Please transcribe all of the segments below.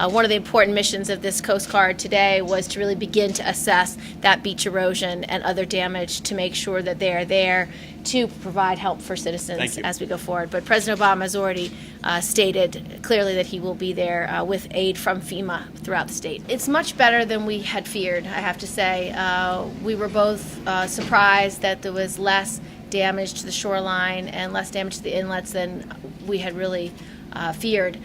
one of the important missions of this Coast Guard today was to really begin to assess that beach erosion and other damage to make sure that they are there to provide help for citizens as we go forward. But President Obama has already stated clearly that he will be there with aid from FEMA throughout the state. It's much better than we had feared, I have to say. We were both surprised that there was less damage to the shoreline and less damage to the inlets than we had really feared.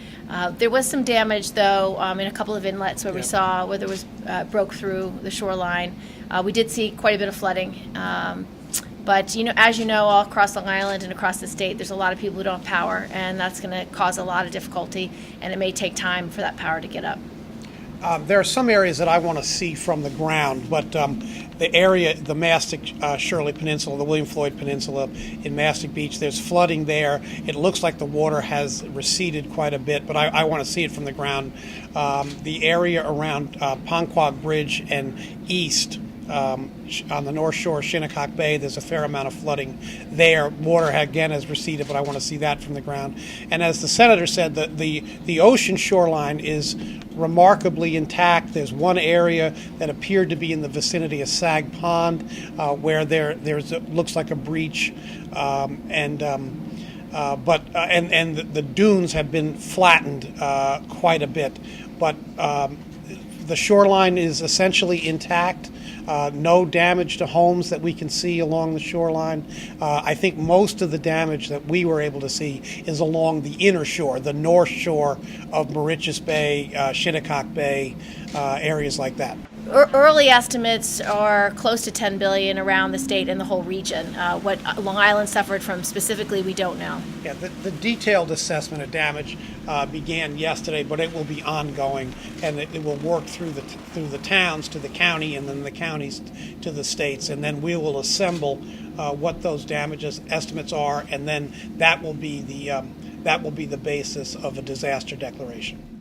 There was some damage, though, in a couple of inlets where we saw where there was broke through the shoreline. We did see quite a bit of flooding. But as you know, all across Long Island and across the state, there's a lot of people who don't have power, and that's going to cause a lot of difficulty, and it may take time for that power to get up. There are some areas that I want to see from the ground, but the area, the Mastic Shirley Peninsula, the William Floyd Peninsula in Mastic Beach, there's flooding there. It looks like the water has receded quite a bit, but I want to see it from the ground. The area around Ponquag Bridge and east, on the North Shore, Shinnecock Bay, there's a fair amount of flooding there. Water, again, has receded, but I want to see that from the ground. And as the Senator said, the ocean shoreline is remarkably intact. There's one area that appeared to be in the vicinity of Sag Pond where there's looks like a breach, and the dunes have been flattened quite a bit. But the shoreline is essentially intact. No damage to homes that we can see along the shoreline. I think most of the damage that we were able to see is along the inner shore, the north shore of Mauritius Bay, Shinnecock Bay, areas like that. Early estimates are close to $10 billion around the state and the whole region. What Long Island suffered from specifically, we don't know. Yeah, the detailed assessment of damage began yesterday, but it will be ongoing, and it will work through the towns to the county, and then the counties to the states, and then we will assemble what those damages estimates are, and then that will be the basis of a disaster declaration.